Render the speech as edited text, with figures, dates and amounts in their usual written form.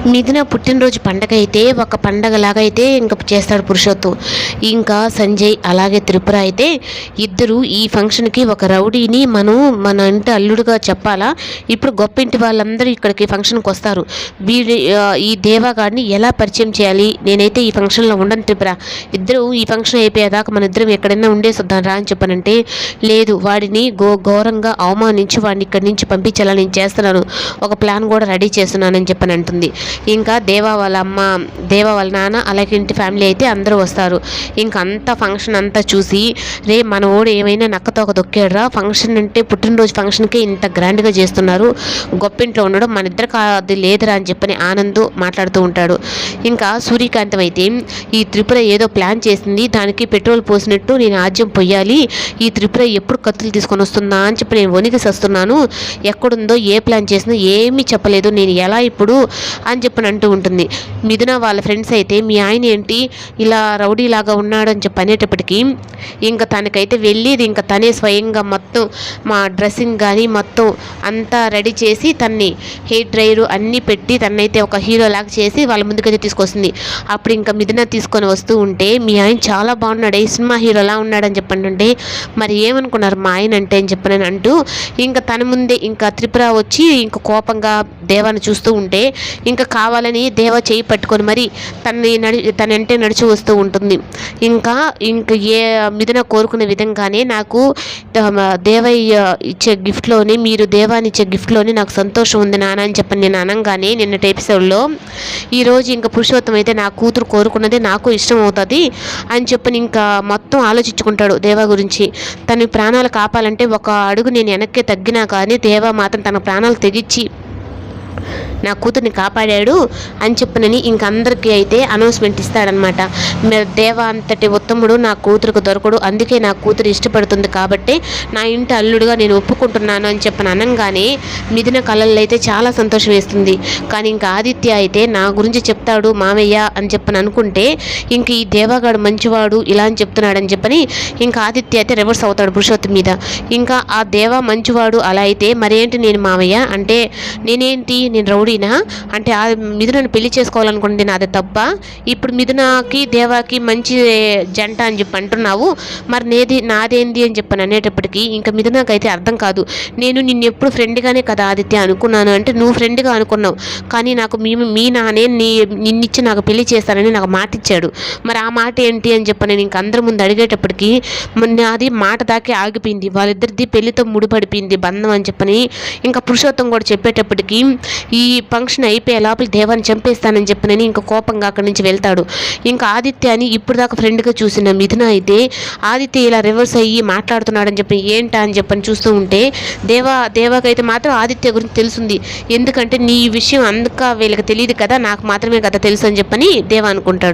మిథున పుట్టినరోజు పండగ అయితే ఒక పండగలాగా అయితే ఇంకా చేస్తాడు పురుషోత్తం. ఇంకా సంజయ్ అలాగే త్రిపుర అయితే ఇద్దరు ఈ ఫంక్షన్కి ఒక రౌడీని మన ఇంటి అల్లుడుగా చెప్పాలా, ఇప్పుడు గొప్ప ఇంటి వాళ్ళందరూ ఇక్కడికి ఫంక్షన్కి వస్తారు, ఈ దేవాగాడిని ఎలా పరిచయం చేయాలి, నేనైతే ఈ ఫంక్షన్లో ఉండను త్రిపుర, ఇద్దరు ఈ ఫంక్షన్ అయిపోయేదాకా మన ఇద్దరం ఎక్కడైనా ఉండేసొద్దాం రా అని చెప్పానంటే, లేదు వాడిని ఘోరంగా అవమానించి వాడిని ఇక్కడి నుంచి పంపించాలని నేను చేస్తున్నాను, ఒక ప్లాన్ కూడా రెడీ చేస్తున్నానని చెప్పని అంటుంది. ఇంకా దేవా వాళ్ళ అమ్మ, దేవా వాళ్ళ నాన్న అలాగే ఇంటి ఫ్యామిలీ అయితే అందరూ వస్తారు. ఇంకా అంతా ఫంక్షన్ అంతా చూసి, రే మన ఓడు ఏమైనా నక్కతోక దొక్కాడురా, ఫంక్షన్ అంటే పుట్టినరోజు ఫంక్షన్కే ఇంత గ్రాండ్గా చేస్తున్నారు, గొప్పింట్లో ఉండడం మన ఇద్దరికి అది లేదురా అని చెప్పని ఆనంద్ మాట్లాడుతూ ఉంటాడు. ఇంకా సూర్యకాంతం అయితే ఈ త్రిపుర ఏదో ప్లాన్ చేసింది, దానికి పెట్రోల్ పోసినట్టు నేను ఆజ్యం పొయ్యాలి, ఈ త్రిపుర ఎప్పుడు కత్తులు తీసుకొని వస్తుందా అని చెప్పి నేను వణికి వస్తున్నాను, ఎక్కడుందో ఏ ప్లాన్ చేసిందో ఏమీ చెప్పలేదు, నేను ఎలా ఇప్పుడు అని చెప్పని అంటూ ఉంటుంది. మిథున వాళ్ళ ఫ్రెండ్స్ అయితే మీ ఆయన ఏంటి ఇలా రౌడీలాగా ఉన్నాడు అని చెప్పి అనేటప్పటికీ ఇంకా తనకైతే వెళ్ళేది ఇంకా తనే స్వయంగా మొత్తం మా డ్రెస్సింగ్ కానీ మొత్తం అంతా రెడీ చేసి తన్ని హెయిర్ డ్రైయర్ అన్నీ పెట్టి తనైతే ఒక హీరో లాగా చేసి వాళ్ళ ముందుకైతే తీసుకొస్తుంది. అప్పుడు ఇంకా మిథున తీసుకొని వస్తూ ఉంటే, మీ ఆయన చాలా బాగున్నాడు, ఈ సినిమా హీరోలా ఉన్నాడని చెప్పంటుంటే, మరి ఏమనుకున్నారు మా ఆయన అంటే అని చెప్పని అంటూ ఇంకా తన ముందే ఇంకా త్రిపుర వచ్చి ఇంకా కోపంగా దేవాన్ని చూస్తూ ఉంటే, ఇంకా కావాలని దేవ చేయి పట్టుకొని మరి తనంటే నడిచి వస్తూ ఉంటుంది. ఇంకా ఏ మిథున కోరుకునే విధంగానే నాకు దేవయ్య ఇచ్చే గిఫ్ట్లోని, మీరు దేవాన్ని ఇచ్చే గిఫ్ట్లోని నాకు సంతోషం ఉంది నాన్న అని చెప్పని నేను అనగానే నిన్నటి ఎపిసోడ్లో, ఈరోజు ఇంకా పురుషోత్తం అయితే నా కూతురు కోరుకున్నది నాకు ఇష్టం అవుతుంది అని చెప్పని ఇంకా మొత్తం ఆలోచించుకుంటాడు దేవా గురించి. తన ప్రాణాలు కాపాలంటే ఒక అడుగు నేను వెనక్కి తగ్గినా కానీ దేవా మాత్రం తన ప్రాణాలు తెగించి నా కూతుర్ని కాపాడాడు అని చెప్పనని ఇంకందరికీ అయితే అనౌన్స్మెంట్ ఇస్తాడనమాట. దేవ అంతటి ఉత్తముడు నా కూతురుకు దొరకడు, అందుకే నా కూతురు ఇష్టపడుతుంది కాబట్టి నా ఇంటి అల్లుడుగా నేను ఒప్పుకుంటున్నాను అని చెప్పని అనగానే మిథున కళల్లో అయితే చాలా సంతోషం వేస్తుంది. కానీ ఇంకా ఆదిత్య అయితే నా గురించి చెప్తాడు మామయ్య అని చెప్పని అనుకుంటే, ఇంక ఈ దేవగాడు మంచివాడు ఇలా అని చెప్తున్నాడని చెప్పని ఇంకా ఆదిత్య అయితే రివర్స్ అవుతాడు పురుషోత్తం మీద. ఇంకా ఆ దేవ మంచివాడు అలా అయితే మరేంటి నేను మామయ్య అంటే నేనేంటి, నేను రౌడీనా అంటే ఆ మిథునను పెళ్లి చేసుకోవాలనుకుంటే నాది తప్ప, ఇప్పుడు మిథునకి దేవాకి మంచి జంట అని చెప్పి అంటున్నావు, మరి నాదేంది అని చెప్పని అనేటప్పటికీ ఇంకా మిథునకి అయితే అర్థం కాదు. నేను నిన్ను ఎప్పుడు ఫ్రెండ్గానే కదా ఆదిత్య అనుకున్నాను అంటే, నువ్వు ఫ్రెండ్గా అనుకున్నావు కానీ నాకు మీ నానే నిన్నిచ్చి నాకు పెళ్లి చేస్తానని నాకు మాట ఇచ్చాడు, మరి ఆ మాట ఏంటి అని చెప్పి నేను ఇంక అందరి ముందు అడిగేటప్పటికి అది మాట దాకే ఆగిపోయింది, వాళ్ళిద్దరిది పెళ్లితో ముడిపడిపోయింది బంధం అని చెప్పని ఇంకా పురుషోత్తం కూడా చెప్పేటప్పటికి ఈ ఫంక్షన్ అయిపోయే లోపల దేవాన్ని చంపేస్తానని చెప్పనని ఇంకా కోపంగా అక్కడి నుంచి వెళ్తాడు. ఇంకా ఆదిత్యని ఇప్పుడు దాకా ఫ్రెండ్గా చూసిన మిథున అయితే ఆదిత్య ఇలా రివర్స్ అయ్యి మాట్లాడుతున్నాడని చెప్పి ఏంటా అని చెప్పని చూస్తూ ఉంటే, దేవాకైతే మాత్రం ఆదిత్య గురించి తెలుసుంది, ఎందుకంటే నీ విషయం అందుక వీళ్ళకి తెలియదు కదా, నాకు మాత్రమే కదా తెలుసు అని చెప్పని దేవా అనుకుంటాడు.